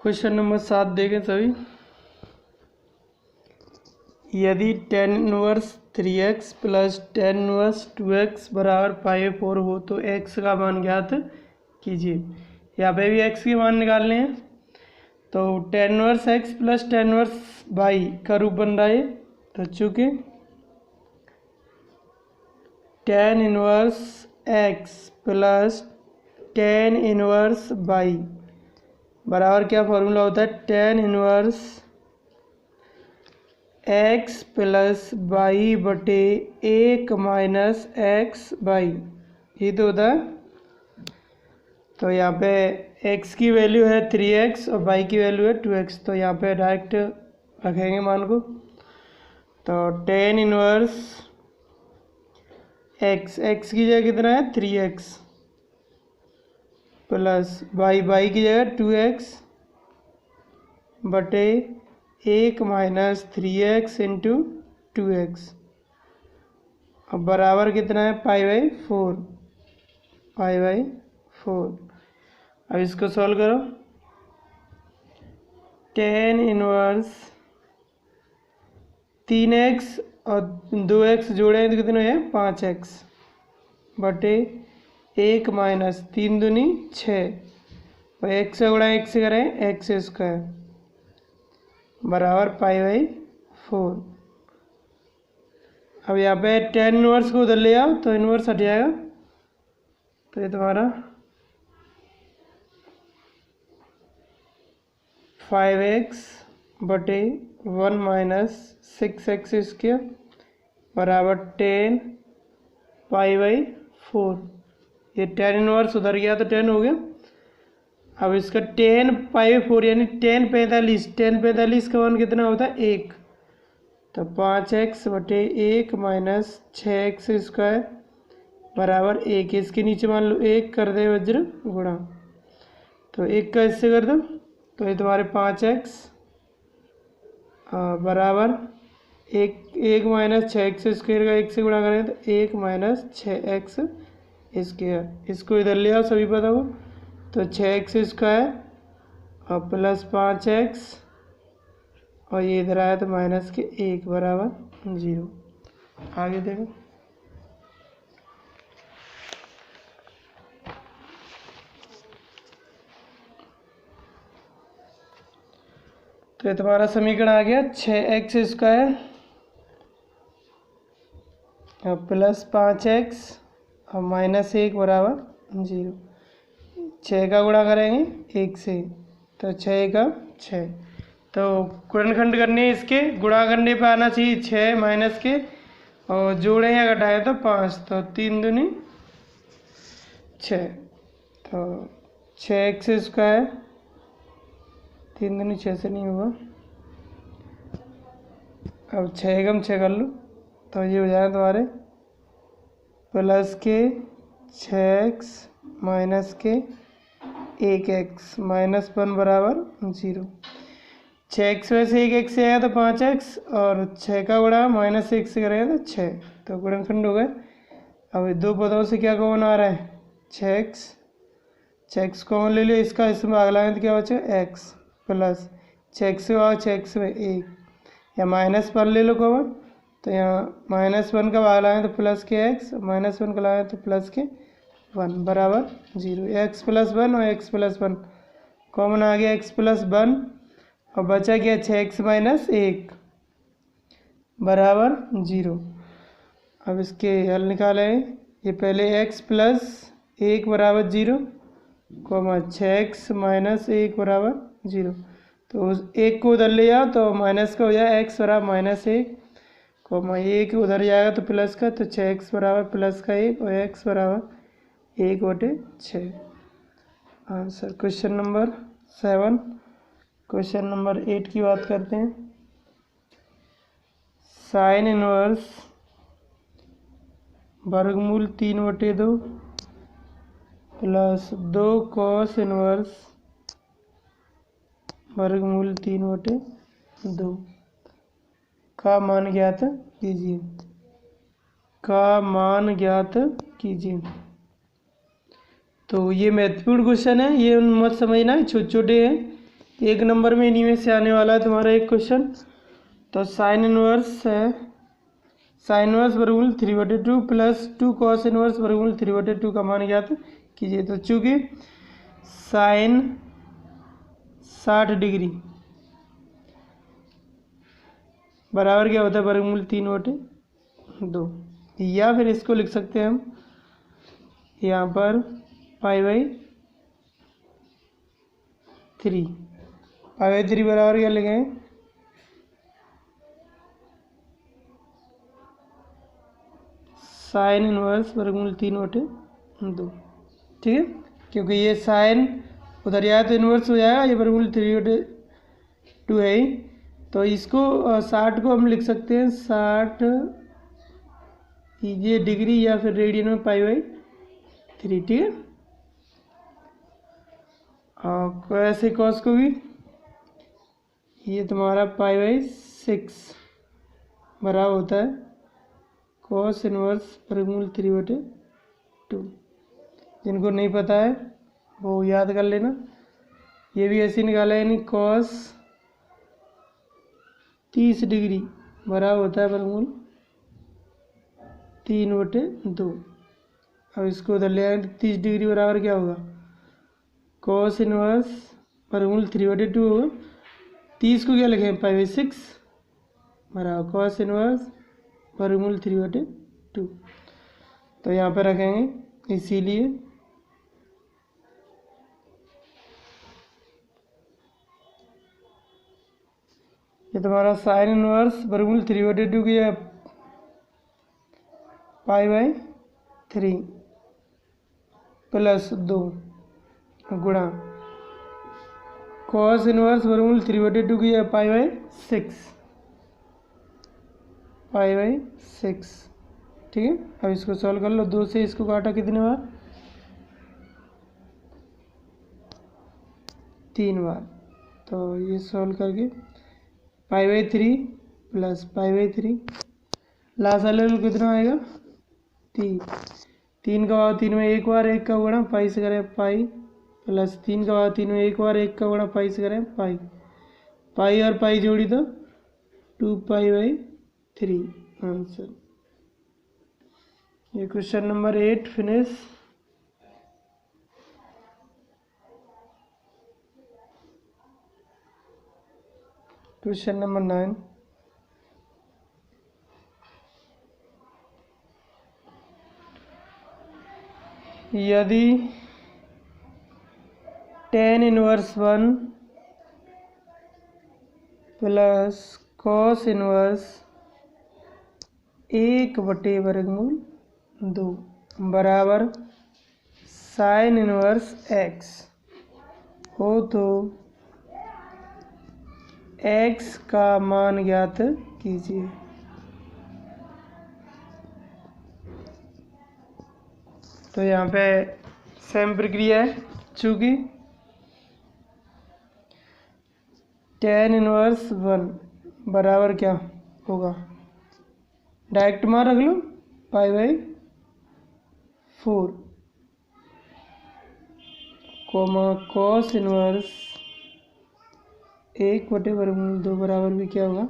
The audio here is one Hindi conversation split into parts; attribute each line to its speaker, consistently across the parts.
Speaker 1: क्वेश्चन नंबर 7 देखें सभी। यदि tan inverse 3x plus tan inverse 2x बराबर π/4 हो तो x का मान ज्ञात कीजिए। यहाँ पे भी x के मान निकालने हैं। तो tan inverse x plus tan inverse y का रूप बन रहा है। तो चूँकि tan inverse x plus tan inverse y बराबर क्या फॉर्मूला होता है, tan inverse x plus y बटे 1 माइनस एक्स वाई, ये तो होता है। तो यहाँ पे x की वैल्यू है 3x और y की वैल्यू है 2x, तो यहाँ पे डायरेक्ट रखेंगे मान को। तो tan इनवर्स x की जगह कितना है 3x प्लस y की जगह 2x बटे 1 माइनस 3x इंटू 2x, अब बराबर कितना है π/4। अब इसको सॉल्व करो। tan इनवर्स 3x और 2x जोड़े तो कितने हैं 5x बटे 1 माइनस 3 दूनी 6 और 1 से गुणा 1 से करें एक्स स्क्वायर बराबर π/4। अब यहाँ पे tan इनवर्स को उधर ले आओ तो इनवर्स हट जाएगा। तो ये तुम्हारा 5x बटे 1 माइनस 6x स्क्वायर बराबर 10 π/4। ये tan इनवर्स उधर गया तो 10 हो गया। अब इसका 10 π/4 यानी 10 45 का मान कितना होता है 1, तो 5x बटे 1 माइनस 6x स्क्वायर बराबर 1। इसके नीचे मान लो 1 कर दे वज्र गुणा, तो 1 का इससे कर दो तो ये तुम्हारे 5x बराबर 1 माइनस 6x स्क्वायर का 1 से गुणा करें तो 1 माइनस 6x स्क्वायर। इसको इधर ले आओ सभी पता हो, तो 6x स्क्वायर और प्लस 5x और ये इधर आया तो माइनस के 1 बराबर 0। आगे देखो। तो ये तुम्हारा समीकरण आ गया 6x स्क्वायर और प्लस 5x और माइनस 1 बराबर 0। 6 का गुणा करेंगे 1 से तो 6 का 6, तो गुणनखंड करने इसके गुणा करने पे आना चाहिए 6 माइनस के, और जोड़े या घटाए तो 5, तो 3 दूनी 6, तो 6x स्क्वायर 3 दूनी 6 से नहीं होगा। अब 6 कम 6 कर लो तो ये हो जाएगा तुम्हारे प्लस के 6x माइनस के 1x माइनस 1 बराबर 0। 6x में से 1x से आया तो 5x और 6 का गुणा माइनस 1 से करेंगे तो 6, तो गुणनखंड हो गए। अब दो पदों से क्या कॉमन आ रहा है 6x कॉमन ले लियो, इसका इसमें भाग लगाएंगे तो क्या बचेगा x प्लस 6x से आओ 6x में 1 या माइनस 1 ले लो कॉमन, तो यहाँ -1 का भाग लगाएं तो प्लस के x, -1 का लगाएं तो प्लस के 1 बराबर 0। x प्लस 1 और x प्लस 1 कॉमन आ गया x प्लस 1 और बचा गया 6x माइनस 1 बराबर 0। अब इसके हल निकालें। ये पहले x प्लस 1 बराबर 0 कॉमा 6x माइनस 1 बराबर 0, तो उस 1 को उधर ले जाओ तो माइनस का हो जाएगा x बराबर -1 कॉमा 1 उधर जाएगा तो प्लस का, तो 6x बराबर प्लस का 1 और x बराबर 1 बटे 6। Answer question number 7। Question number 8 की बात करते हैं। साइन इनवर्स वर्गमूल 3/2 प्लस 2 कॉस इनवर्स वर्गमूल 3/2 का मान ज्ञात कीजिए। तो ये महत्वपूर्ण क्वेश्चन है, ये मत समझना छोटे छोटे हैं, 1 नंबर में इन्हीं में से आने वाला है तुम्हारा एक क्वेश्चन। तो साइन इनवर्स है, साइन इनवर्स वर्गमूल 3/2 प्लस 2 कॉस इनवर्स वर्गमूल 3/2 का मान ज्ञात कीजिए। तो चूँकि साइन 60 डिग्री बराबर क्या होता है, वर्गमूल 3/2, या फिर इसको लिख सकते हैं हम यहाँ पर π/3। π/3 बराबर क्या लिखें, साइन इनवर्स वर्गमूल 3/2। ठीक है, क्योंकि ये साइन उधर या तो इन्वर्स हो जाएगा, ये वर्गमूल 3/2 है ही, तो इसको 60 को हम लिख सकते हैं 60 ये डिग्री या फिर रेडियन में π/3। ठीक है, और ऐसे कॉस को भी ये तुम्हारा π/6 बराबर होता है कॉस इनवर्स वर्गमूल 3/2। जिनको नहीं पता है वो याद कर लेना। ये भी ऐसे निकाला, यानी कॉस 30 डिग्री बराबर होता है वर्गमूल 3/2। अब इसको उधर ले आए तो 30 डिग्री बराबर क्या होगा, कॉस इनवर्स वर्गमूल 3/2 होगा। 30 को क्या लिखें, π/6 बराबर कॉस इनवर्स वर्गमूल 3/2। तो यहाँ पर रखेंगे, इसीलिए ये तुम्हारा साइन इनवर्स वर्गमूल 3/2 की π/3 प्लस 2 गुणा कॉस इनवर्स वर्गमूल 3/2 की π/6। ठीक है, अब इसको सॉल्व कर लो। 2 से इसको काटा कितने बार, 3 बार। तो ये सॉल्व करके π/3 प्लस π/3 लास्ट वाले कितना आएगा, 3। 3 का भाव 3 में एक बार 1 का गुणा पाई से करें पाई, प्लस 3 का भाव 3 में एक बार 1 का गुणा पाई से करें पाई। पाई और पाई जोड़ी तो 2π/3 आंसर। ये question number 8 finish. Question number 9, यदि tan inverse 1 plus cos inverse 1/√2 बराबर साइन इनवर्स x हो तो x का मान ज्ञात कीजिए। तो यहाँ पे सेम प्रक्रिया है, चूँकि tan इनवर्स 1 बराबर क्या होगा, डायरेक्ट मान रख लो π/4 कोमा कॉस इनवर्स 1/√2 बराबर भी क्या होगा,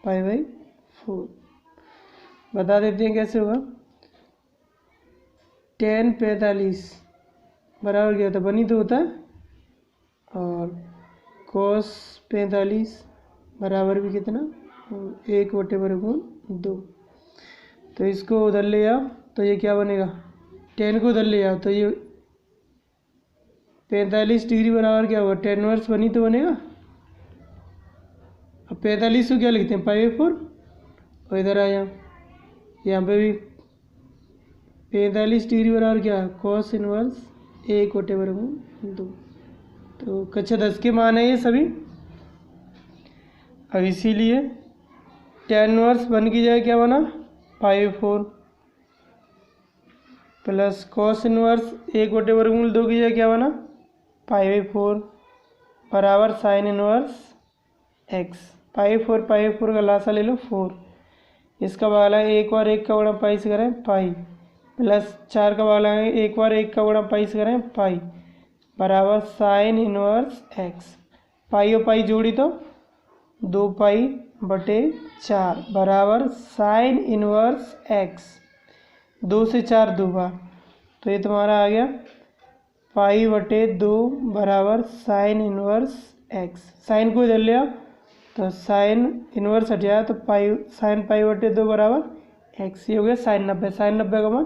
Speaker 1: π/4। बता देते हैं कैसे होगा। tan 45 बराबर क्या होता है, 1 ही तो होता है, और cos 45 बराबर भी कितना, 1/√2। तो इसको उधर ले आओ तो ये क्या बनेगा, tan को उधर ले आओ तो ये 45 डिग्री बराबर क्या होगा, tan इनवर्स 1 ही तो बनेगा। अब 45 को क्या लिखते हैं, π/4, और इधर आ जाओ, यहाँ पे भी 45 डिग्री बराबर क्या है, कॉस इनवर्स 1/√2। तो कक्षा 10 के मान है ये सभी। अब इसीलिए tan इनवर्स 1 की जगह क्या बना, π/4 प्लस कॉस इनवर्स 1/√2 की जगह क्या बना, π/4 बराबर साइन इनवर्स x। π/4 का लासा ले लो 4, इसका वाला है 1 बार 1 का गुणा पाई से करें पाई, प्लस 4 का वाला है 1 बार 1 का गुणा पाई से करें पाई, बराबर साइन इनवर्स x पाई और पाई जोड़ी तो 2π/4 बराबर साइन इनवर्स एक्स। 2 से 4 2 बार, तो ये तुम्हारा आ गया π/2 बराबर साइन इनवर्स एक्स। साइन को इधर ले आओ तो साइन इनवर्स हट जाए तो साइन π/2 बराबर एक्स। ये हो गया साइन 90। साइन 90 का मान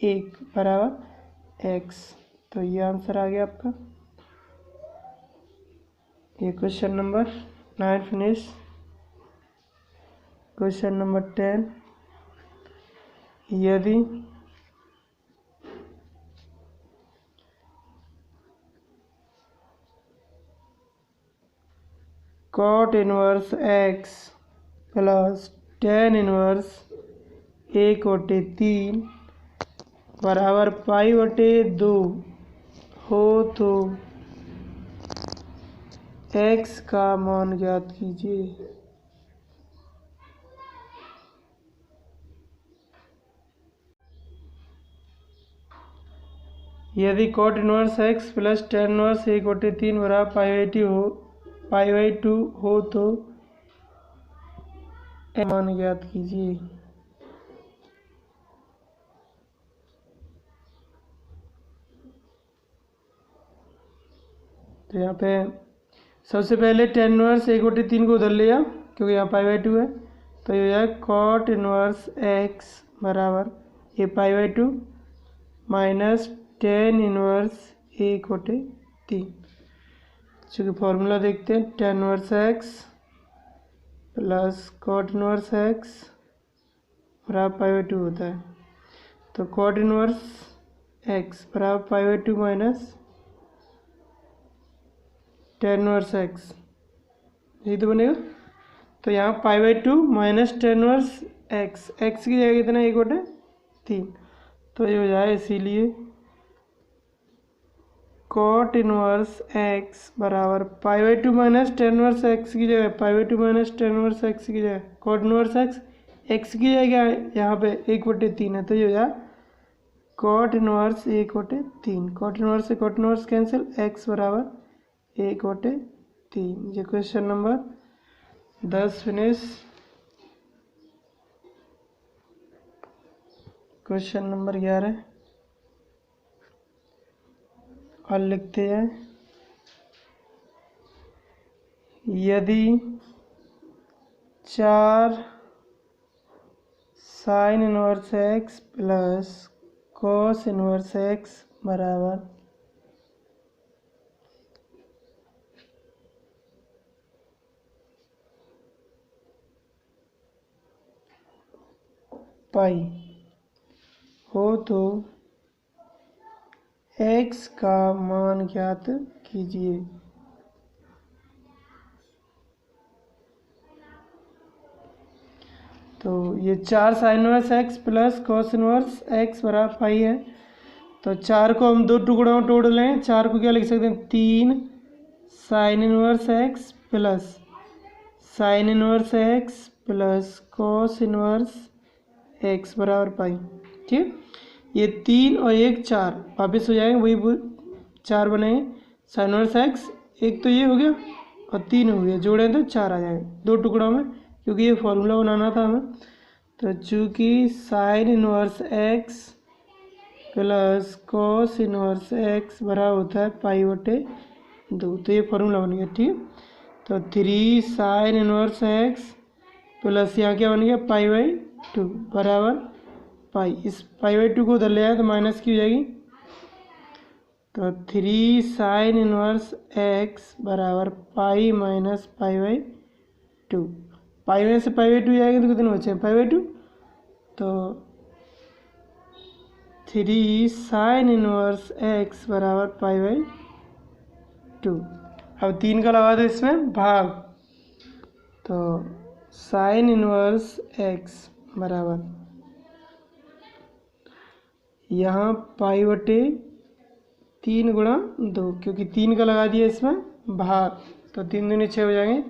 Speaker 1: 1 बराबर एक्स। तो ये आंसर आ गया आपका। ये question number 9 finish. Question number 10, यदि cot inverse x plus tan inverse 1/3 बराबर π/2 हो तो x का मान ज्ञात कीजिए। यदि cot inverse x plus tan inverse 1/3 बराबर π/2 हो तो मान ज्ञात कीजिए। तो यहाँ पे सबसे पहले tan इनवर्स 1/3 को उधर लिया क्योंकि यहाँ π/2 है, तो ये हो जाएगा cot इनवर्स x बराबर ये π/2 माइनस tan इनवर्स 1/3। चूँकि फॉर्मूला देखते हैं, tan inverse x plus cot inverse x बराबर π/2 होता है। तो cot इनवर्स x बराबर π/2 माइनस tan इनवर्स x, यही तो बनेगा। तो यहाँ π/2 minus tan inverse x, x की जगह कितना 1/3, तो ये हो जाए इसीलिए cot इनवर्स x बराबर π/2 माइनस tan इनवर्स x की जगह π/2 माइनस tan इनवर्स x की जगह cot इनवर्स x की जगह यहाँ पे 1/3 है, तो ये हो जाए cot इनवर्स 1/3। cot इनवर्स से cot इनवर्स कैंसिल, x बराबर 1/3। ये question number 10 finish. Question number 11 और लिखते हैं, यदि 4 sine inverse x plus cos inverse x बराबर पाई हो तो x का मान ज्ञात कीजिए। तो ये 4 sine inverse x plus cos inverse x बराबर पाई है। तो 4 को हम 2 टुकड़ों में तोड़ लें। 4 को क्या लिख सकते हैं, 3 sine inverse x plus sine inverse x plus cos inverse x बराबर पाई। ठीक, ये 3 और 1 4 वापस हो जाएंगे, वही 4 बनेंगे। साइन इनवर्स एक्स एक तो ये हो गया और 3 हो गया, जोड़ें तो 4 आ जाएंगे 2 टुकड़ों में, क्योंकि ये फॉर्मूला बनाना था हमें। तो चूँकि sine inverse x plus cos inverse x बराबर होता है π/2, तो ये फॉर्मूला बन गया। ठीक, तो 3 साइन इनवर्स एक्स प्लस यहाँ क्या बन गया π/2 बराबर पाई। इस π/2 को उधर ले आए तो माइनस की हो जाएगी। तो 3 साइन इनवर्स एक्स बराबर पाई माइनस π/2। पाई में से π/2 जाएंगे तो कितने बचे π/2, तो 3 साइन इनवर्स एक्स बराबर π/2। अब 3 का लगा दो इसमें भाग, तो साइन इनवर्स एक्स बराबर यहाँ π/3 गुणा 2, क्योंकि 3 का लगा दिया इसमें भाग, तो 3 दूनी 6 हो जाएंगे।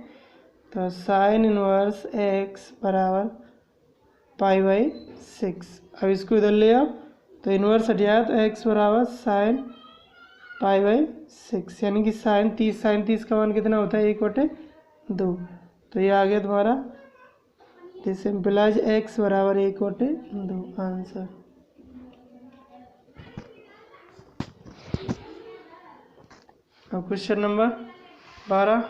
Speaker 1: तो साइन इनवर्स एक्स बराबर π/6। अब इसको इधर ले आओ तो इनवर्स हट जाए तो एक्स बराबर साइन π/6, यानी कि sin 30 का मान कितना होता है 1/2। तो ये आ गया तुम्हारा, दिस इम्प्लाइज x बराबर 1/2 आंसर। अब क्वेश्चन नंबर 12।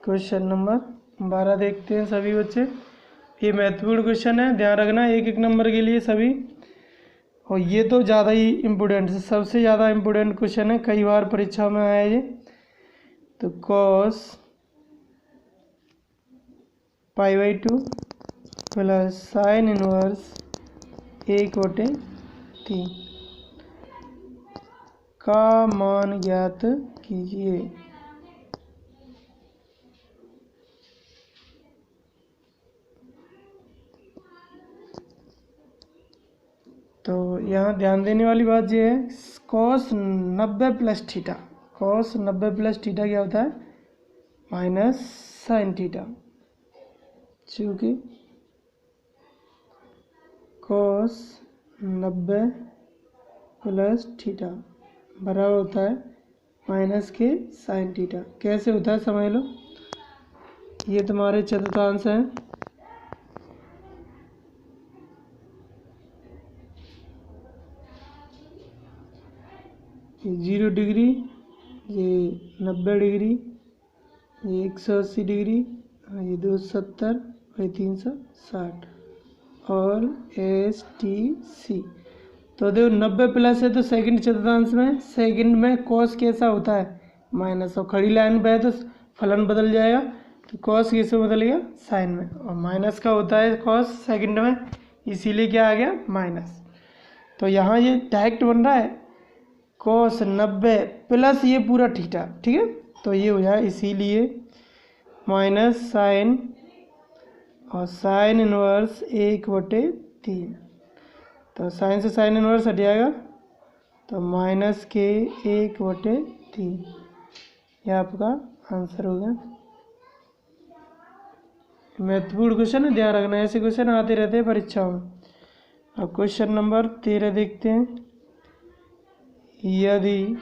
Speaker 1: क्वेश्चन नंबर 12 देखते हैं सभी बच्चे। ये महत्वपूर्ण क्वेश्चन है, ध्यान रखना, एक एक नंबर के लिए सभी। और ये तो ज़्यादा ही इम्पोर्टेंट है, सबसे ज़्यादा इम्पोर्टेंट क्वेश्चन है, कई बार परीक्षा में आया ये। तो cos π/2 प्लस साइन इनवर्स 1/3 का मान ज्ञात कीजिए। तो यहाँ ध्यान देने वाली बात ये है, cos 90 plus theta, cos 90 plus theta क्या होता है माइनस साइन थीटा, चूँकि cos 90 प्लस थीटा बराबर होता है माइनस के साइन थीटा। कैसे होता है समझ लो, ये तुम्हारे चतुर्थांश हैं, ये 0 डिग्री, ये 90 डिग्री, ये 180 डिग्री, ये 270 और ये 360 और STC। तो देखो 90 प्लस है तो सेकंड चतुर्थांश में, सेकंड में कॉस कैसा होता है माइनस, और खड़ी लाइन पे है तो फलन बदल जाएगा, तो कॉस कैसे बदल गया साइन में, और माइनस का होता है कॉस सेकंड में, इसीलिए क्या आ गया माइनस। तो यहाँ ये डायरेक्ट बन रहा है cos 90 प्लस ये पूरा थीटा, ठीक है, तो ये हो जाए, इसीलिए माइनस साइन और साइन इनवर्स 1/3। तो साइन से साइन इनवर्स हट जाएगा, तो माइनस के 1/3, यह आपका आंसर हो गया। महत्वपूर्ण क्वेश्चन है, ध्यान रखना, ऐसे क्वेश्चन आते रहते हैं परीक्षाओं में। अब क्वेश्चन नंबर 13 देखते हैं। यदि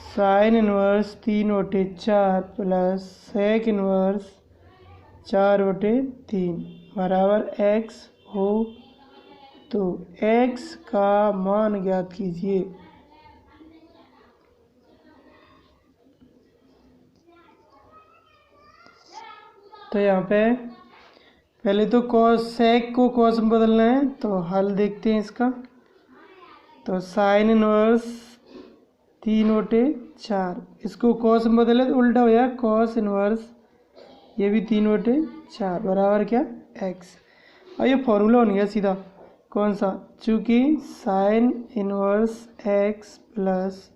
Speaker 1: sine inverse 3/4 plus sec inverse 4/3 बराबर x हो तो x का मान ज्ञात कीजिए। तो यहाँ पे पहले तो कॉस सेक को कॉस में बदलना है, तो हल देखते हैं इसका। तो साइन इनवर्स 3/4, इसको कॉस में बदले तो उल्टा हो जाएगा, कॉस इनवर्स ये भी 3/4 बराबर क्या x। और ये फॉर्मूला बन गया सीधा, कौन सा, चूँकि sine inverse x plus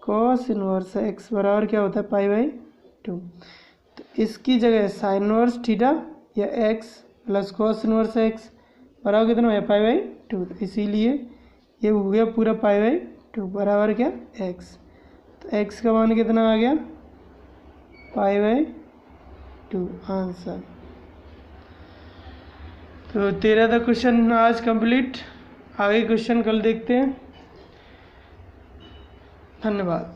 Speaker 1: cos inverse x बराबर क्या होता है π/2। तो इसकी जगह साइन इनवर्स थीटा या x plus cos inverse x बराबर कितना है π/2, तो इसीलिए ये हो गया पूरा π/2 बराबर क्या x। तो x का मान कितना आ गया π/2 आंसर। तो 13 क्वेश्चन आज कंप्लीट, आगे क्वेश्चन कल देखते हैं। धन्यवाद।